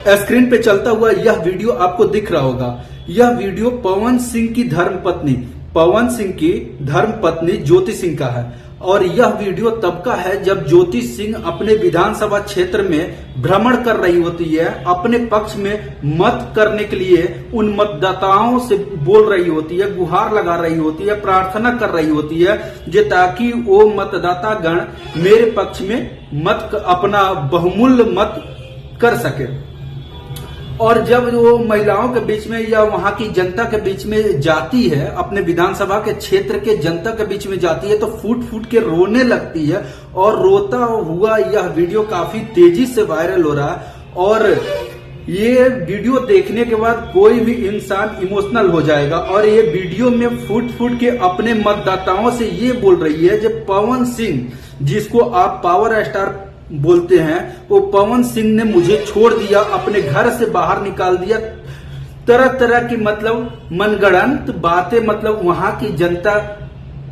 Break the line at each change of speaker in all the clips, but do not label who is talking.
Screen पे चलता हुआ यह वीडियो आपको दिख रहा होगा। यह वीडियो पवन सिंह की धर्मपत्नी ज्योति सिंह का है और यह वीडियो तब का है जब ज्योति सिंह अपने विधानसभा क्षेत्र में भ्रमण कर रही होती है, अपने पक्ष में मत करने के लिए उन मतदाताओं से बोल रही होती है, गुहार लगा रही होती है, प्रार्थना कर रही होती है जे ताकि वो मतदाता गण मेरे पक्ष में अपना बहुमूल्य मत कर सके। और जब वो महिलाओं के बीच में या वहां की जनता के बीच में जाती है, अपने विधानसभा के क्षेत्र के जनता के बीच में जाती है, तो फूट फूट के रोने लगती है और रोता हुआ यह वीडियो काफी तेजी से वायरल हो रहा है। और ये वीडियो देखने के बाद कोई भी इंसान इमोशनल हो जाएगा। और ये वीडियो में फूट फूट के अपने मतदाताओं से ये बोल रही है जो पवन सिंह, जिसको आप पावर स्टार बोलते हैं, वो पवन सिंह ने मुझे छोड़ दिया, अपने घर से बाहर निकाल दिया। तरह तरह की मतलब मनगढ़ंत बातें मतलब वहां की जनता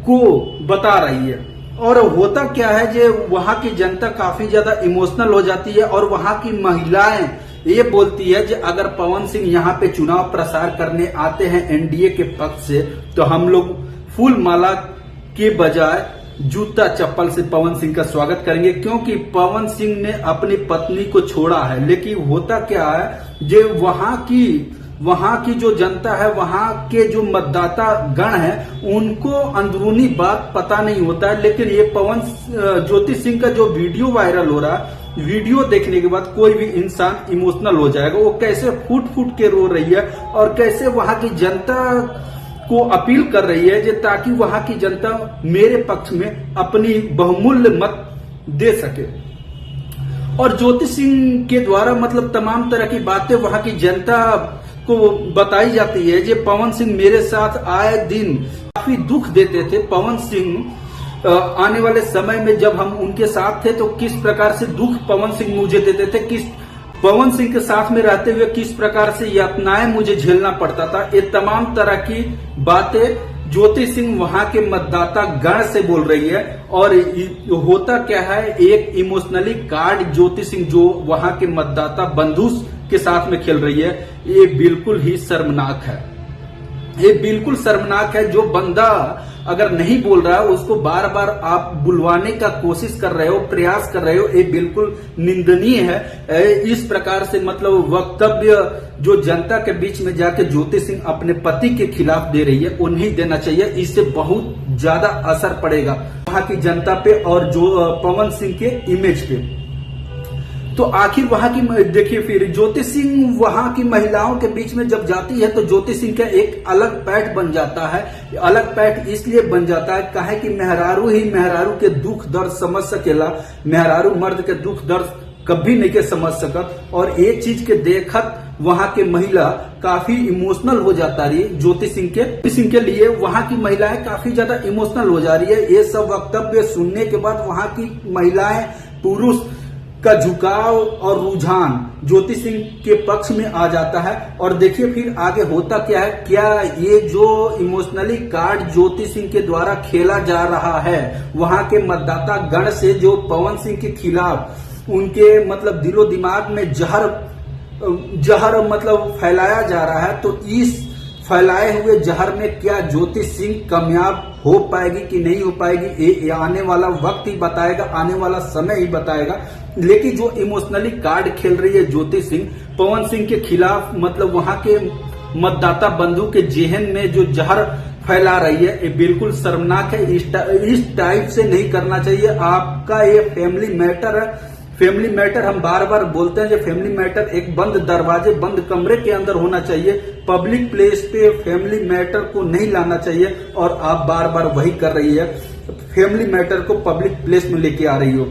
को बता रही है। और होता क्या है जो वहां की जनता काफी ज्यादा इमोशनल हो जाती है और वहां की महिलाएं ये बोलती है कि अगर पवन सिंह यहाँ पे चुनाव प्रसार करने आते हैं एनडीए के पक्ष से, तो हम लोग फूल माला के बजाय जूता चप्पल से पवन सिंह का स्वागत करेंगे, क्योंकि पवन सिंह ने अपनी पत्नी को छोड़ा है। लेकिन होता क्या है जो वहां की जो जनता है, वहां के जो मतदाता गण है, उनको अंदरूनी बात पता नहीं होता है। लेकिन ये ज्योति सिंह का जो वीडियो वायरल हो रहा है, वीडियो देखने के बाद कोई भी इंसान इमोशनल हो जाएगा। वो कैसे फूट फूट के रो रही है और कैसे वहां की जनता को अपील कर रही है ताकि वहां की जनता मेरे पक्ष में अपनी बहुमूल्य मत दे सके। और ज्योति सिंह के द्वारा मतलब तमाम तरह की बातें वहां की जनता को बताई जाती है। जो पवन सिंह मेरे साथ आए दिन काफी दुख देते थे। पवन सिंह आने वाले समय में जब हम उनके साथ थे तो किस प्रकार से दुख पवन सिंह मुझे देते थे, पवन सिंह के साथ में रहते हुए किस प्रकार से यातनाएं मुझे झेलना पड़ता था। ये तमाम तरह की बातें ज्योति सिंह वहां के मतदाता गण से बोल रही है। और होता क्या है, एक इमोशनली कार्ड ज्योति सिंह जो वहां के मतदाता बंधु के साथ में खेल रही है, ये बिल्कुल ही शर्मनाक है। ये बिल्कुल शर्मनाक है। जो बंदा अगर नहीं बोल रहा है उसको बार बार आप बुलवाने का कोशिश कर रहे हो, प्रयास कर रहे हो, ये बिल्कुल निंदनीय है। इस प्रकार से मतलब वक्तव्य जो जनता के बीच में जाके ज्योति सिंह अपने पति के खिलाफ दे रही है, वो नहीं देना चाहिए। इससे बहुत ज्यादा असर पड़ेगा वहां की जनता पे और जो पवन सिंह के इमेज पे। तो आखिर वहां की देखिए, फिर ज्योति सिंह वहां की महिलाओं के बीच में जब जाती है तो ज्योति सिंह का एक अलग पैठ बन जाता है। अलग पैठ इसलिए बन जाता है काहे कि मेहरारू ही मेहरारू के दुख दर्द समझ सकेला, मेहरारू मर्द के दुख दर्द कभी नहीं के समझ सकत। और ये चीज के देखत वहां के महिला काफी इमोशनल हो जाता रही। ज्योति सिंह के लिए वहां की महिलाएं काफी ज्यादा इमोशनल हो जा रही है। ये सब वक्तव्य सुनने के बाद वहां की महिलाएं, पुरुष का झुकाव और रुझान ज्योति सिंह के पक्ष में आ जाता है। और देखिए फिर आगे होता क्या है। क्या ये जो इमोशनली कार्ड ज्योति सिंह के द्वारा खेला जा रहा है वहां के मतदाता गण से, जो पवन सिंह के खिलाफ उनके मतलब दिलो दिमाग में जहर मतलब फैलाया जा रहा है, तो इस फैलाए हुए जहर में क्या ज्योति सिंह कामयाब हो पाएगी कि नहीं हो पाएगी, ये आने वाला वक्त ही बताएगा, आने वाला समय ही बताएगा। लेकिन जो इमोशनली कार्ड खेल रही है ज्योति सिंह पवन सिंह के खिलाफ, मतलब वहां के मतदाता बंधु के जेहन में जो जहर फैला रही है, ये बिल्कुल शर्मनाक है। इस टाइप से नहीं करना चाहिए। आपका ये फैमिली मैटर है। फैमिली मैटर हम बार बार बोलते हैं, जो फैमिली मैटर एक बंद दरवाजे, बंद कमरे के अंदर होना चाहिए। पब्लिक प्लेस पे फैमिली मैटर को नहीं लाना चाहिए और आप बार बार वही कर रही है, फैमिली मैटर को पब्लिक प्लेस में लेके आ रही हो।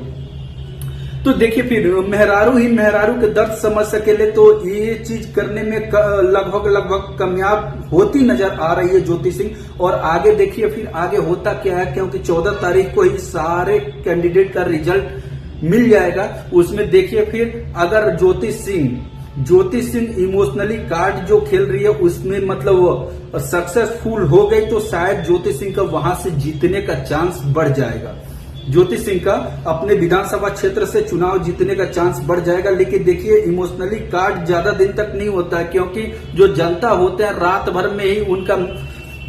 तो देखिए फिर मेहरारू ही मेहरारू के दर्द समझ सकेले, तो ये चीज करने में लगभग कामयाब होती नजर आ रही है ज्योति सिंह। और आगे देखिए फिर आगे होता क्या है, क्योंकि 14 तारीख को ही सारे कैंडिडेट का रिजल्ट मिल जाएगा। उसमें देखिए फिर अगर ज्योति सिंह इमोशनली कार्ड जो खेल रही है उसमें मतलब सक्सेसफुल हो गई, तो शायद ज्योति सिंह का वहां से जीतने का चांस बढ़ जाएगा। ज्योति सिंह का अपने विधानसभा क्षेत्र से चुनाव जीतने का चांस बढ़ जाएगा। लेकिन देखिए, इमोशनली कार्ड ज्यादा दिन तक नहीं होता है, क्योंकि जो जनता होते हैं रात भर में ही उनका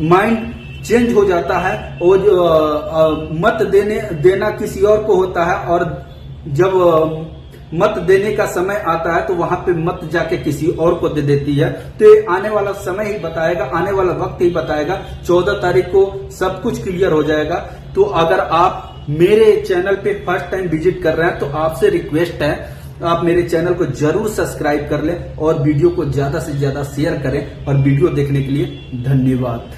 माइंड चेंज हो जाता है और मत देना किसी और को होता है, और जब मत देने का समय आता है तो वहां पे मत जाके किसी और को दे देती है। तो ये आने वाला समय ही बताएगा, आने वाला वक्त ही बताएगा। 14 तारीख को सब कुछ क्लियर हो जाएगा। तो अगर आप मेरे चैनल पे फर्स्ट टाइम विजिट कर रहे हैं तो आपसे रिक्वेस्ट है, आप मेरे चैनल को जरूर सब्सक्राइब कर लें और वीडियो को ज्यादा से ज्यादा शेयर करें। और वीडियो देखने के लिए धन्यवाद।